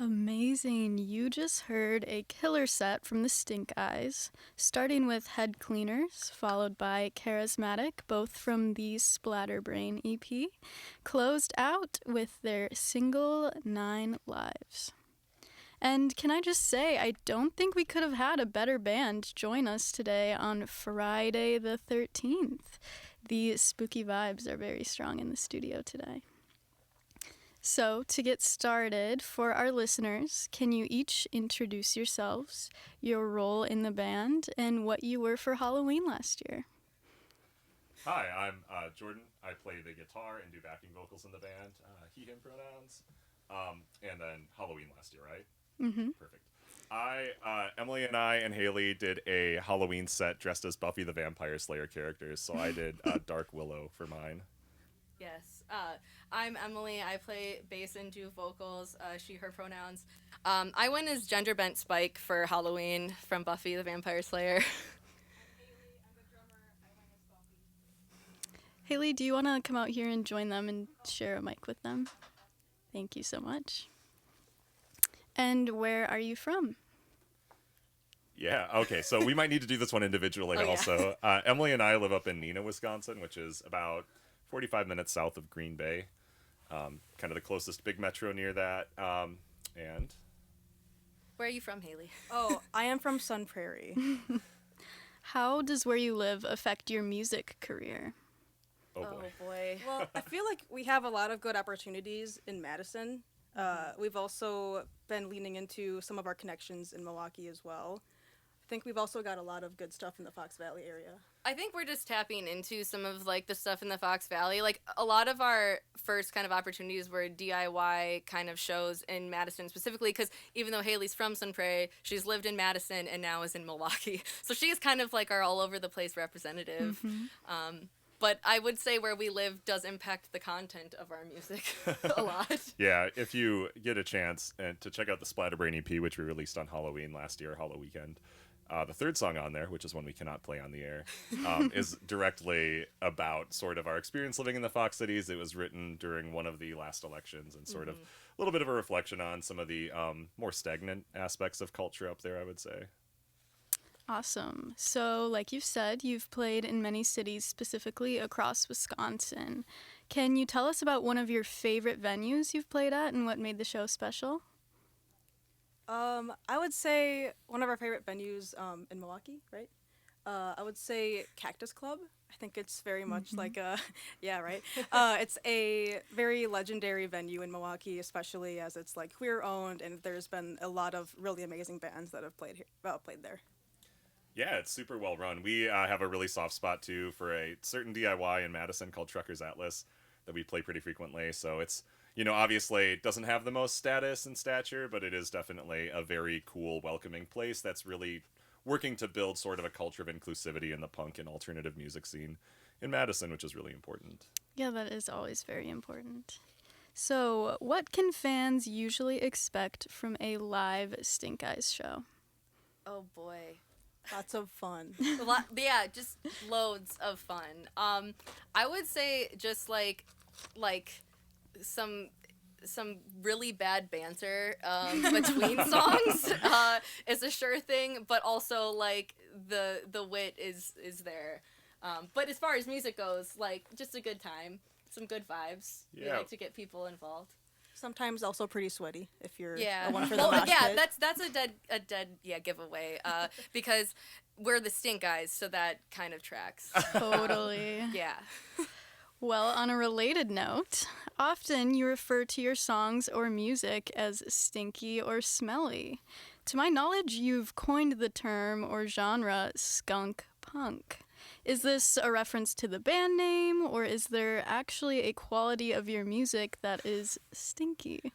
Amazing. You just heard a killer set from the Stinkeyes, starting with Head Cleaners, followed by Charismatic, both from the Splatterbrain EP, closed out with their single Nine Lives. And can I just say, I don't think we could have had a better band join us today on Friday the 13th. The spooky vibes are very strong in the studio today. So, to get started, for our listeners, can you each introduce yourselves, your role in the band, and what you were for Halloween last year? Hi, I'm Jordan. I play the guitar and do backing vocals in the band. He, him pronouns. And then Halloween last year, right? Mm-hmm. Perfect. Emily and I and Haley did a Halloween set dressed as Buffy the Vampire Slayer characters. So I did Dark Willow for mine. Yes. I'm Emily. I play bass and do vocals, she, her pronouns. I went as Gender Bent Spike for Halloween from Buffy the Vampire Slayer. Haley, do you want to come out here and join them and share a mic with them? Thank you so much. And where are you from? Yeah, okay, so we might need to do this one individually also. Emily and I live up in Neenah, Wisconsin, which is about 45 minutes south of Green Bay. Kind of the closest big metro near that. And Where are you from, Haley? Oh, I am from Sun Prairie. How does where you live affect your music career? oh boy. Boy. Well, I feel like we have a lot of good opportunities in Madison. We've also been leaning into some of our connections in Milwaukee as well. I think we've also got a lot of good stuff in the Fox Valley area. I think we're just tapping into some of like the stuff in the Fox Valley. Like a lot of our first kind of opportunities were DIY kind of shows in Madison specifically because even though Haley's from Sun Prairie, she's lived in Madison and now is in Milwaukee. So she's kind of like our all over the place representative. But I would say where we live does impact the content of our music a lot. Yeah, if you get a chance and to check out the Splatterbrain EP, which we released on Halloween last year, Halloween weekend, the third song on there, which is one we cannot play on the air, is directly about sort of our experience living in the Fox Cities. It was written during one of the last elections and sort of a little bit of a reflection on some of the more stagnant aspects of culture up there, I would say. Awesome. So, like you've said, you've played in many cities, specifically across Wisconsin. Can you tell us about one of your favorite venues you've played at and what made the show special? I would say one of our favorite venues in Milwaukee, right? I would say Cactus Club. I think it's very much like a, yeah, right? It's a very legendary venue in Milwaukee, especially as it's like queer owned, and there's been a lot of really amazing bands that have played there. Yeah, it's super well run. We have a really soft spot too for a certain DIY in Madison called Truckers Atlas that we play pretty frequently. So it's, obviously it doesn't have the most status and stature, but it is definitely a very cool, welcoming place that's really working to build sort of a culture of inclusivity in the punk and alternative music scene in Madison, which is really important. Yeah, that is always very important. So, what can fans usually expect from a live Stinkeyes show? Oh boy. Lots of fun. Yeah, just loads of fun. I would say just like some really bad banter between songs is a sure thing, but also like the wit is there. But as far as music goes, like just a good time, some good vibes. Yeah. We like to get people involved. Sometimes also pretty sweaty if you're Yeah. one for the Well, mosh yeah, pit. that's a dead giveaway. Because we're the Stinkeyes, so that kind of tracks. Totally. Yeah. Well, on a related note, often you refer to your songs or music as stinky or smelly. To my knowledge, you've coined the term or genre skunk punk. Is this a reference to the band name, or is there actually a quality of your music that is stinky?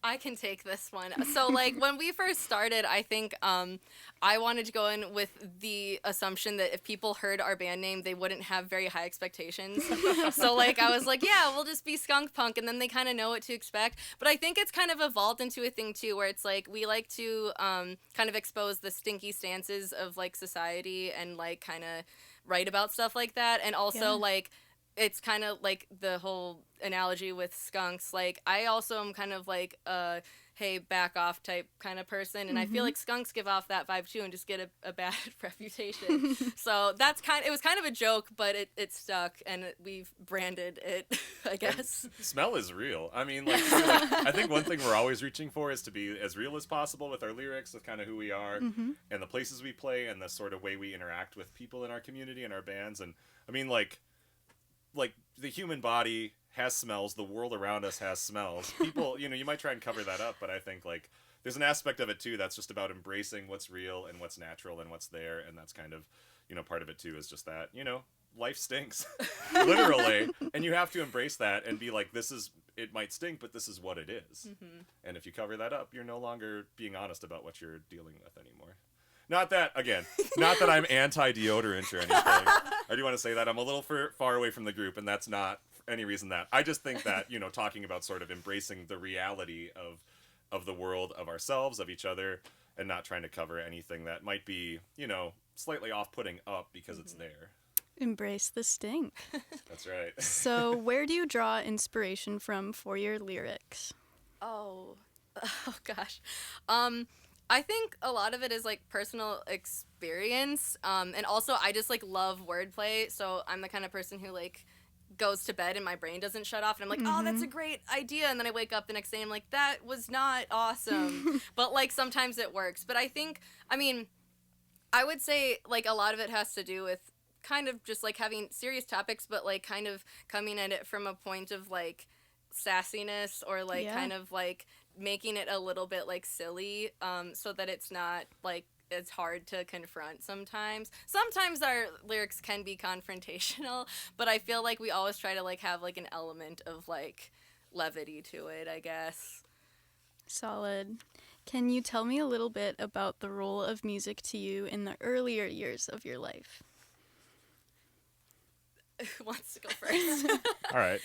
I can take this one. So, like, when we first started, I think I wanted to go in with the assumption that if people heard our band name, they wouldn't have very high expectations. So, like, I was like, yeah, we'll just be skunk punk, and then they kind of know what to expect. But I think it's kind of evolved into a thing, too, where it's like we like to kind of expose the stinky stances of, like, society and, like, kind of write about stuff like that. And also, like, it's kind of like the whole analogy with skunks. Like, I also am kind of like a hey, back off type kind of person. And I feel like skunks give off that vibe too and just get a bad reputation. So it was kind of a joke, but it stuck, and we've branded it, I guess. And smell is real. I mean, I think one thing we're always reaching for is to be as real as possible with our lyrics, with kind of who we are and the places we play and the sort of way we interact with people in our community and our bands. And I mean, like the human body has smells, the world around us has smells. People, you might try and cover that up, but I think there's an aspect of it too that's just about embracing what's real and what's natural and what's there, and that's kind of, part of it too is just that, life stinks. Literally. And you have to embrace that and be like, it might stink, but this is what it is. And if you cover that up, you're no longer being honest about what you're dealing with anymore. Not that I'm anti-deodorant or anything. I do want to say that I'm a little far away from the group, and that's not for any reason that. I just think that, talking about sort of embracing the reality of the world, of ourselves, of each other, and not trying to cover anything that might be, slightly off-putting up because it's there. Embrace the stink. That's right. So where do you draw inspiration from for your lyrics? Oh gosh. I think a lot of it is personal experience, and also I just love wordplay. So I'm the kind of person who goes to bed and my brain doesn't shut off, and I'm like, oh, that's a great idea, and then I wake up the next day and I'm like, that was not awesome. But sometimes it works. But I would say a lot of it has to do with kind of just having serious topics, but kind of coming at it from a point of sassiness or kind of making it a little bit silly, so that it's not it's hard to confront sometimes. Sometimes our lyrics can be confrontational, but I feel we always try to have an element of levity to it, I guess. Solid. Can you tell me a little bit about the role of music to you in the earlier years of your life? Who wants to go first? All right.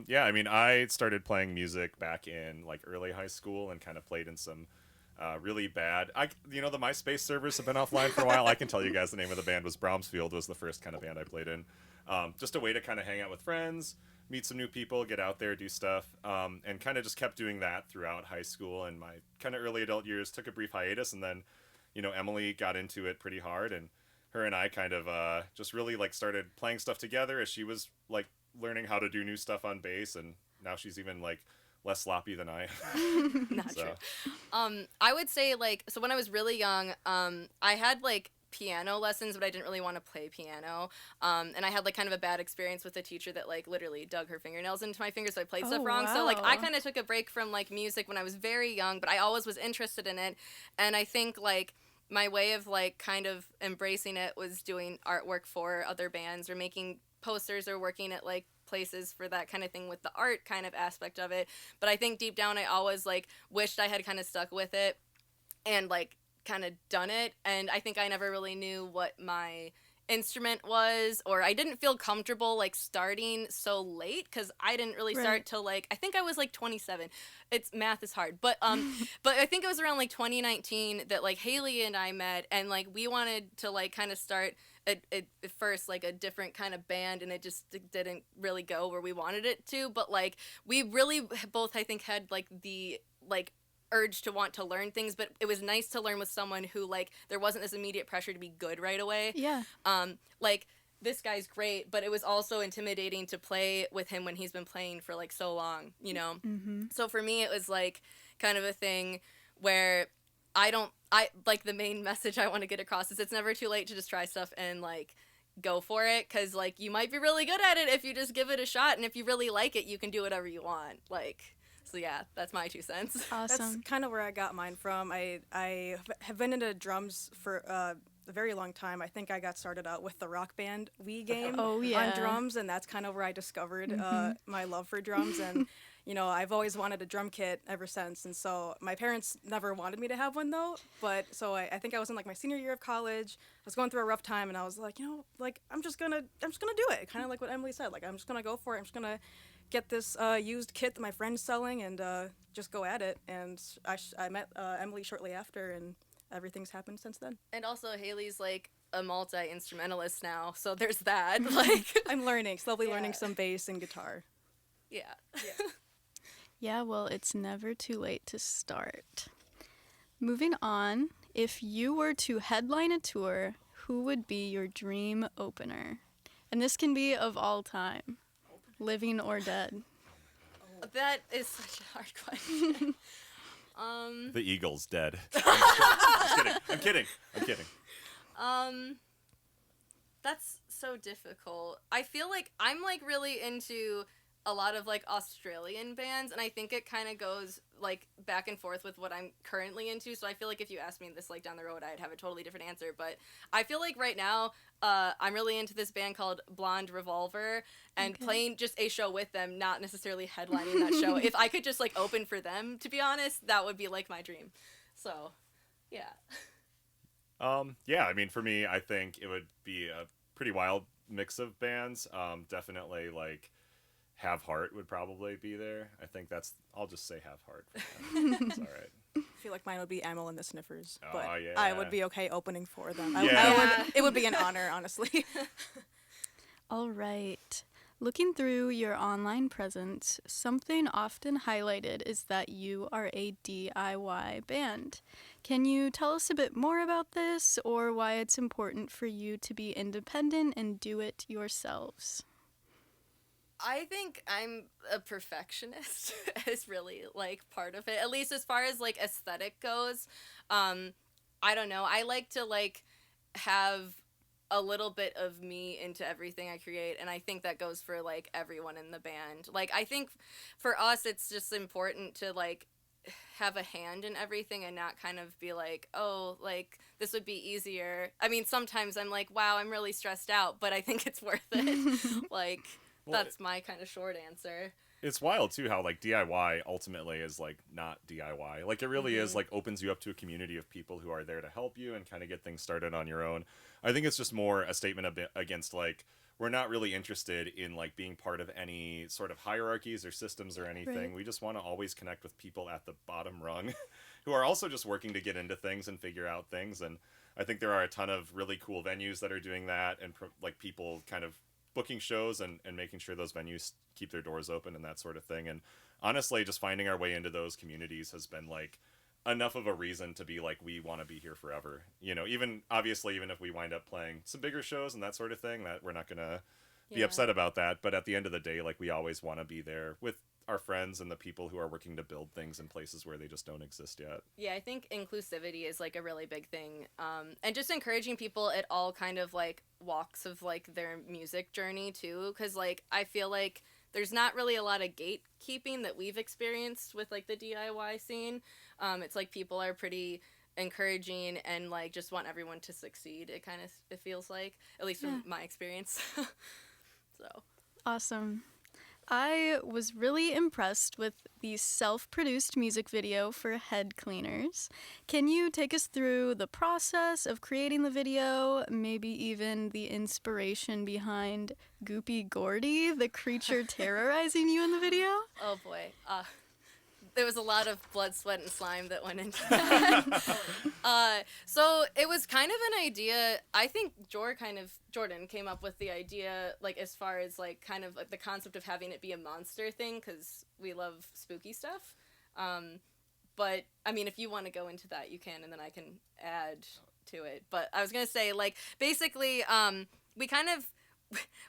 Yeah, I mean, I started playing music back in early high school and kind of played in some really bad. The MySpace servers have been offline for a while. I can tell you guys the name of the band was Brahmsfield, was the first kind of band I played in. Just a way to kind of hang out with friends, meet some new people, get out there, do stuff, and kind of just kept doing that throughout high school and my kind of early adult years. Took a brief hiatus, and then, Emily got into it pretty hard, and her and I kind of just really started playing stuff together as she was learning how to do new stuff on bass, and now she's even less sloppy than I am. Not true. I would say so when I was really young, I had piano lessons, but I didn't really want to play piano. And I had kind of a bad experience with a teacher that literally dug her fingernails into my fingers, so I played stuff wrong. Wow. So I kind of took a break from music when I was very young, but I always was interested in it. And I think my way of kind of embracing it was doing artwork for other bands or making posters or working at places for that kind of thing with the art kind of aspect of it. But I think deep down I always wished I had kind of stuck with it and kind of done it. And I think I never really knew what my instrument was, or I didn't feel comfortable starting so late, because I didn't really start till I think I was 27. Math is hard, but but I think it was around 2019 that Haley and I met, and we wanted to kind of start at first a different kind of band, and it just didn't really go where we wanted it to. But we really both, I think, had the urge to want to learn things, but it was nice to learn with someone who there wasn't this immediate pressure to be good right away. Yeah. This guy's great, but it was also intimidating to play with him when he's been playing for so long, So for me it was kind of a thing where the main message I want to get across is it's never too late to just try stuff and go for it, because you might be really good at it if you just give it a shot, and if you really like it, you can do whatever you want. So yeah, that's my 2 cents. Awesome. That's kind of where I got mine from. I have been into drums for a very long time. I think I got started out with the Rock Band Wii game on drums, and that's kind of where I discovered my love for drums. And I've always wanted a drum kit ever since. And so my parents never wanted me to have one though. But so I think I was in my senior year of college. I was going through a rough time, and I was I'm just gonna do it. Kind of like what Emily said. I'm just gonna go for it. I'm just gonna get this used kit that my friend's selling and just go at it. And I met Emily shortly after, and everything's happened since then. And also Haley's a multi-instrumentalist now, so there's that. I'm slowly learning some bass and guitar. Yeah. Yeah, well, it's never too late to start. Moving on, if you were to headline a tour, who would be your dream opener? And this can be of all time, living or dead. That is such a hard question. The Eagles dead. Just kidding. I'm kidding. That's so difficult. I feel like I'm like really into a lot of like Australian bands, and I think it kind of goes like back and forth with what I'm currently into. So I feel like if you asked me this like down the road, I'd have a totally different answer. But I feel like right now, I'm really into this band called Blonde Revolver, and playing just a show with them, not necessarily headlining that show. If I could just like open for them, to be honest, that would be like my dream. So, yeah. Yeah, I mean, for me, I think it would be a pretty wild mix of bands. Definitely, like, Have Heart would probably be there. I think I'll just say Have Heart. It's all right. I feel like mine would be Amel and the Sniffers, Oh, but yeah. I would be okay opening for them. Yeah. It would be an honor, honestly. All right. Looking through your online presence, something often highlighted is that you are a DIY band. Can you tell us a bit more about this, or why it's important for you to be independent and do it yourselves? I think I'm a perfectionist is really like part of it, at least as far as like aesthetic goes. I don't know. I like to like have a little bit of me into everything I create, and I think that goes for like everyone in the band. Like I think for us it's just important to like have a hand in everything and not kind of be like, oh, like this would be easier. I mean, sometimes I'm like, wow, I'm really stressed out, but I think it's worth it. Like Well, that's my kind of short answer. It's wild too how like DIY ultimately is like not DIY. Like it really is like opens you up to a community of people who are there to help you and kind of get things started on your own. I think it's just more a statement against like we're not really interested in like being part of any sort of hierarchies or systems or anything. Right. We just want to always connect with people at the bottom rung who are also just working to get into things and figure out things. And I think there are a ton of really cool venues that are doing that, and like people kind of booking shows and making sure those venues keep their doors open and that sort of thing. And honestly, just finding our way into those communities has been like enough of a reason to be like, we want to be here forever. You know, even obviously, even if we wind up playing some bigger shows and that sort of thing, that we're not going to be upset about that. But at the end of the day, like we always want to be there with our friends and the people who are working to build things in places where they just don't exist yet. Yeah, I think inclusivity is like a really big thing, and just encouraging people at all kind of like walks of like their music journey too, because like I feel like there's not really a lot of gatekeeping that we've experienced with like the DIY scene. It's like people are pretty encouraging and like just want everyone to succeed. It feels like, at least from my experience. So Awesome. I was really impressed with the self-produced music video for Head Cleaners. Can you take us through the process of creating the video, maybe even the inspiration behind Goopy Gordy, the creature terrorizing you in the video? oh boy, there was a lot of blood, sweat, and slime that went into that. So it was kind of an idea. I think Jordan came up with the idea, like as far as like kind of like the concept of having it be a monster thing, because we love spooky stuff. But I mean, if you want to go into that, you can, and then I can add to it. But I was gonna say, like, basically, we kind of.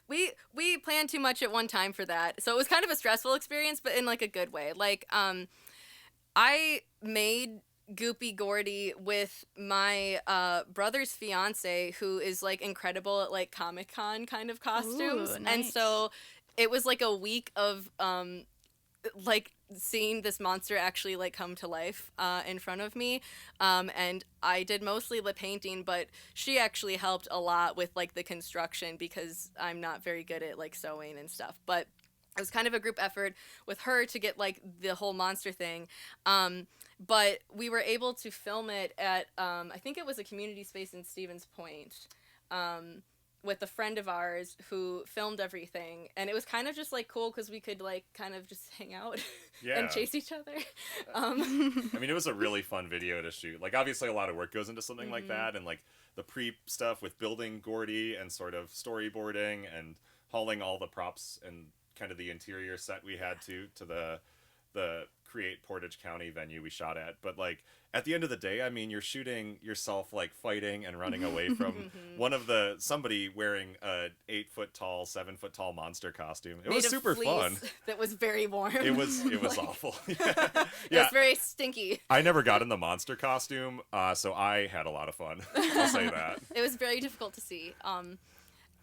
We planned too much at one time for that, so it was kind of a stressful experience, but in like a good way. Like, I made Goopy Gordy with my brother's fiance, who is like incredible at like Comic-Con kind of costumes. Ooh, And nice. so it was like a week of like seeing this monster actually like come to life in front of me, and I did mostly lip painting, but she actually helped a lot with like the construction because I'm not very good at like sewing and stuff. But it was kind of a group effort with her to get like the whole monster thing. But we were able to film it at I think it was a community space in Stevens Point, with a friend of ours who filmed everything, and it was kind of just like cool because we could like kind of just hang out and chase each other. I mean, it was a really fun video to shoot. Like, obviously a lot of work goes into something like that, and like the pre stuff with building Gordy and sort of storyboarding and hauling all the props and kind of the interior set we had to the the Create Portage County venue we shot at. But like at the end of the day, I mean, you're shooting yourself like fighting and running away from somebody wearing a 8-foot tall, 7-foot tall monster costume. It was super fun. That was very warm. It was awful. It was very stinky. I never got in the monster costume, so I had a lot of fun. I'll say that. It was very difficult to see.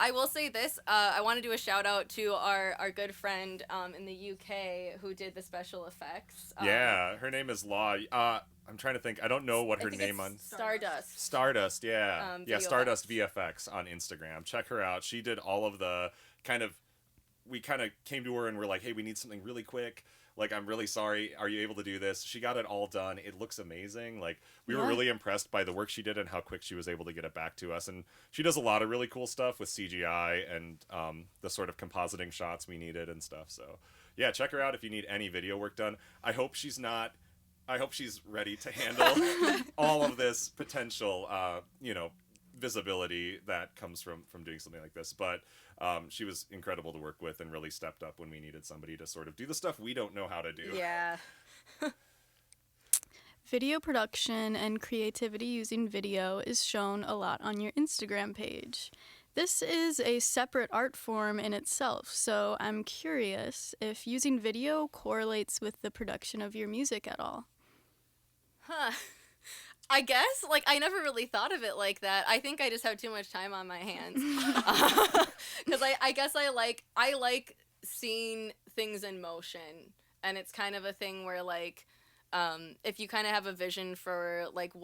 I will say this. I want to do a shout out to our good friend in the UK who did the special effects. Yeah, her name is Law. I'm trying to think. I don't know what her name on. Stardust. Stardust, yeah. Stardust VFX. VFX on Instagram. Check her out. She did all of the we kind of came to her and we're like, hey, we need something really quick. Like, I'm really sorry. Are you able to do this? She got it all done. It looks amazing. Like, we were really impressed by the work she did and how quick she was able to get it back to us. And she does a lot of really cool stuff with CGI and the sort of compositing shots we needed and stuff. So, yeah, check her out if you need any video work done. I hope she's ready to handle all of this potential, visibility that comes from doing something like this. But she was incredible to work with and really stepped up when we needed somebody to sort of do the stuff we don't know how to do. Yeah. Video production and creativity using video is shown a lot on your Instagram page. This is a separate art form in itself, so I'm curious if using video correlates with the production of your music at all. Huh. I guess, like, I never really thought of it like that. I think I just have too much time on my hands. Because I guess I like seeing things in motion. And it's kind of a thing where, like, if you kind of have a vision for, like,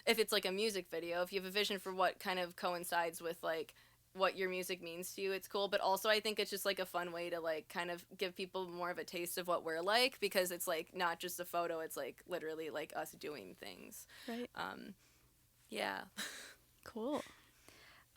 if it's, like, a music video, if you have a vision for what kind of coincides with, like, what your music means to you, it's cool. But also I think it's just like a fun way to like kind of give people more of a taste of what we're like, because it's like not just a photo, it's like literally like us doing things. Right. Yeah. Cool.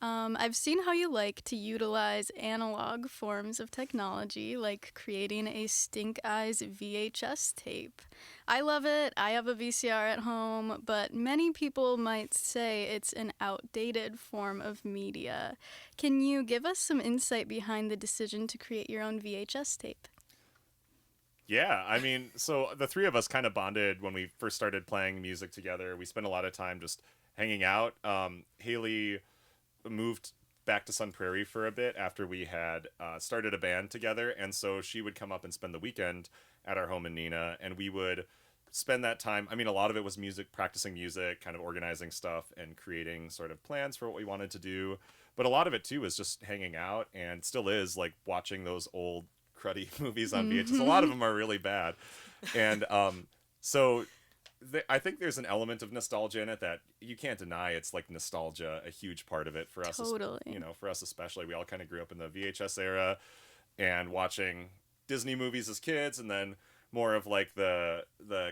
I've seen how you like to utilize analog forms of technology, like creating a Stinkeyes VHS tape. I love it. I have a VCR at home, but many people might say it's an outdated form of media. Can you give us some insight behind the decision to create your own VHS tape? Yeah, I mean, so the three of us kind of bonded when we first started playing music together. We spent a lot of time just hanging out. Haley moved back to Sun Prairie for a bit after we had started a band together, and so she would come up and spend the weekend at our home in Neenah, and we would spend that time. I mean, a lot of it was music, practicing music, kind of organizing stuff and creating sort of plans for what we wanted to do, but a lot of it too was just hanging out, and still is, like watching those old cruddy movies on VHS. A lot of them are really bad, and so I think there's an element of nostalgia in it that you can't deny. It's like nostalgia, a huge part of it for us. Totally. For us especially, we all kind of grew up in the VHS era and watching Disney movies as kids, and then more of like the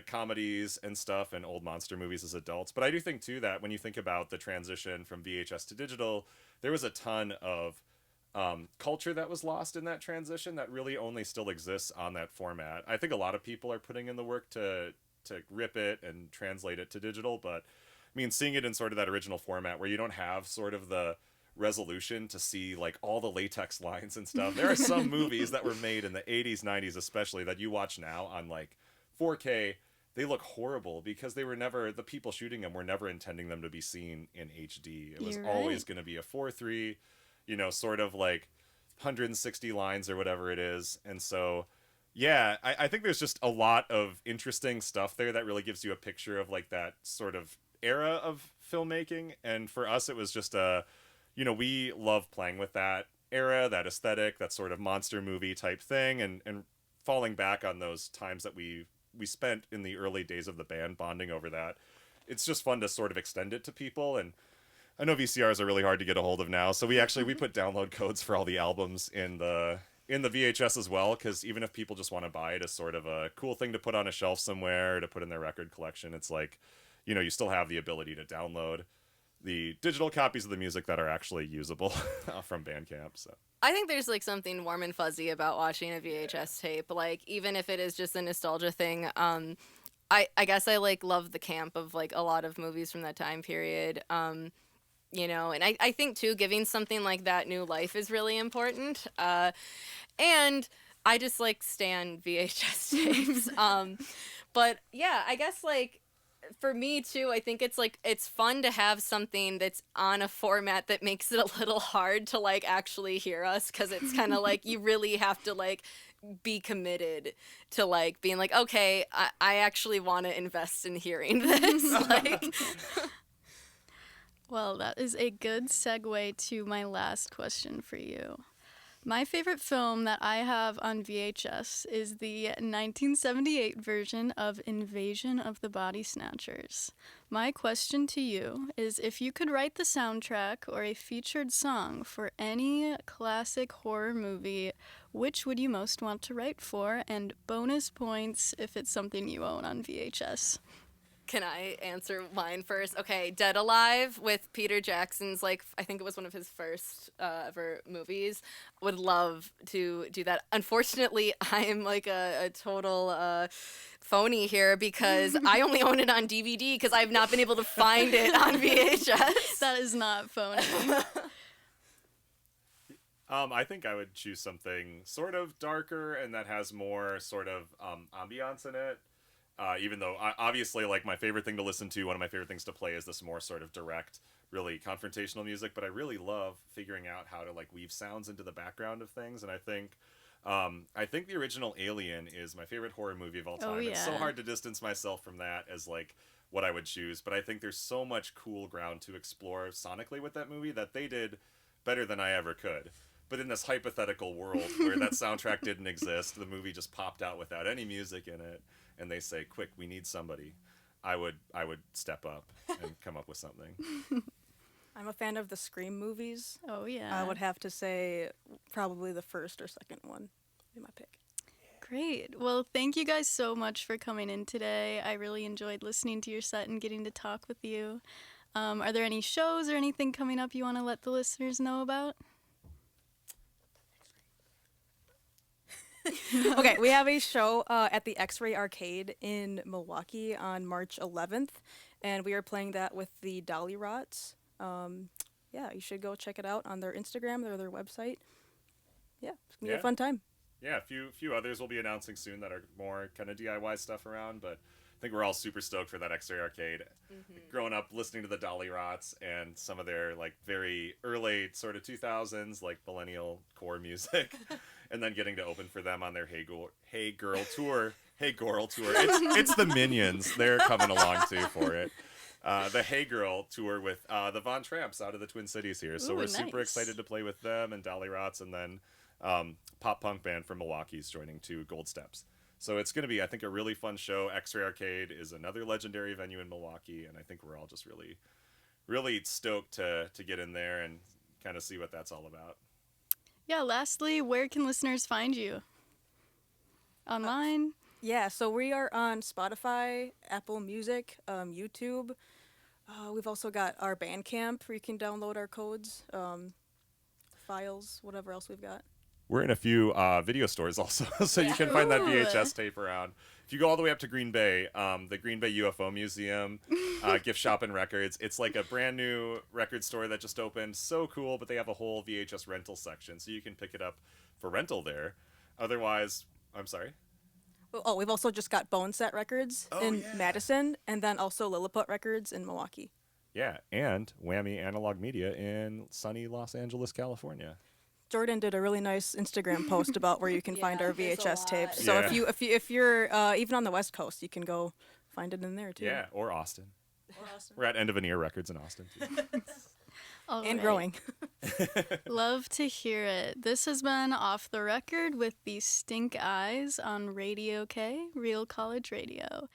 comedies and stuff and old monster movies as adults. But I do think too that when you think about the transition from VHS to digital, there was a ton of culture that was lost in that transition that really only still exists on that format. I think a lot of people are putting in the work to rip it and translate it to digital, but I mean, seeing it in sort of that original format where you don't have sort of the resolution to see like all the latex lines and stuff. There are some movies that were made in the 80s, 90s especially, that you watch now on like 4K. They look horrible because they were never, the people shooting them were never intending them to be seen in HD. It was always going to be a 4:3, sort of like 160 lines or whatever it is. And so yeah, I think there's just a lot of interesting stuff there that really gives you a picture of like that sort of era of filmmaking. And for us, it was just we love playing with that era, that aesthetic, that sort of monster movie type thing, and falling back on those times that we spent in the early days of the band bonding over that. It's just fun to sort of extend it to people. And I know VCRs are really hard to get a hold of now, so we put download codes for all the albums in the VHS as well, because even if people just want to buy it as sort of a cool thing to put on a shelf somewhere to put in their record collection, it's like, you still have the ability to download the digital copies of the music that are actually usable from Bandcamp. So I think there's like something warm and fuzzy about watching a VHS tape, like even if it is just a nostalgia thing. I guess I like love the camp of like a lot of movies from that time period. And I think too, giving something like that new life is really important. And I just like stan VHS tapes. But yeah, I guess like for me too, I think it's like it's fun to have something that's on a format that makes it a little hard to like actually hear us, because it's kind of like you really have to like be committed to like being like, okay, I actually want to invest in hearing this. Like, Well, that is a good segue to my last question for you. My favorite film that I have on VHS is the 1978 version of Invasion of the Body Snatchers. My question to you is, if you could write the soundtrack or a featured song for any classic horror movie, which would you most want to write for? And bonus points if it's something you own on VHS. can I answer mine first? Okay, Dead Alive with Peter Jackson's, like, I think it was one of his first ever movies. Would love to do that. Unfortunately, I am like a total phony here because I only own it on DVD because I've not been able to find it on VHS. That is not phony. I think I would choose something sort of darker and that has more sort of ambiance in it. Even though, obviously, like, my favorite thing to listen to, one of my favorite things to play is this more sort of direct, really confrontational music, but I really love figuring out how to, like, weave sounds into the background of things, and I think the original Alien is my favorite horror movie of all time. Oh, yeah. It's so hard to distance myself from that as, like, what I would choose, but I think there's so much cool ground to explore sonically with that movie that they did better than I ever could. But in this hypothetical world where that soundtrack didn't exist, the movie just popped out without any music in it, and they say, quick, we need somebody, I would step up and come up with something. I'm a fan of the Scream movies. Oh, yeah. I would have to say probably the first or second one would be my pick. Great. Well, thank you guys so much for coming in today. I really enjoyed listening to your set and getting to talk with you. Are there any shows or anything coming up you want to let the listeners know about? Okay, we have a show at the X-Ray Arcade in Milwaukee on March 11th, and we are playing that with the Dolly Rots. Yeah, you should go check it out on their Instagram or their website. Yeah, it's going to be a fun time. Yeah, a few others we'll be announcing soon that are more kind of DIY stuff around, but I think we're all super stoked for that X-Ray Arcade. Mm-hmm. Growing up listening to the Dolly Rots and some of their, like, very early sort of 2000s, like, millennial core music, and then getting to open for them on their Hey Girl tour. Hey Girl tour. It's the Minions. They're coming along too for it. The Hey Girl tour with the Von Tramps out of the Twin Cities here. So we're super excited to play with them and Dolly Rots, and then pop punk band from Milwaukee's joining to Gold Steps. So it's going to be, I think, a really fun show. X-Ray Arcade is another legendary venue in Milwaukee, and I think we're all just really, really stoked to get in there and kind of see what that's all about. Yeah, lastly, where can listeners find you? Online? Yeah, so we are on Spotify, Apple Music, YouTube. We've also got our Bandcamp where you can download our codes, files, whatever else we've got. We're in a few video stores also, so you can find that VHS tape around. If you go all the way up to Green Bay, the Green Bay UFO Museum, Gift Shop and Records, it's like a brand new record store that just opened. So cool, but they have a whole VHS rental section, so you can pick it up for rental there. Otherwise, I'm sorry? Oh, we've also just got Bone Set Records in Madison, and then also Lilliput Records in Milwaukee. Yeah, and Whammy Analog Media in sunny Los Angeles, California. Jordan did a really nice Instagram post about where you can find our VHS tapes. So Yeah. if you're even on the West Coast, you can go find it in there too. Yeah, or Austin. We're at End of an Ear Records in Austin too. All And right. growing. Love to hear it. This has been Off the Record with the Stinkeyes on Radio K, Real College Radio.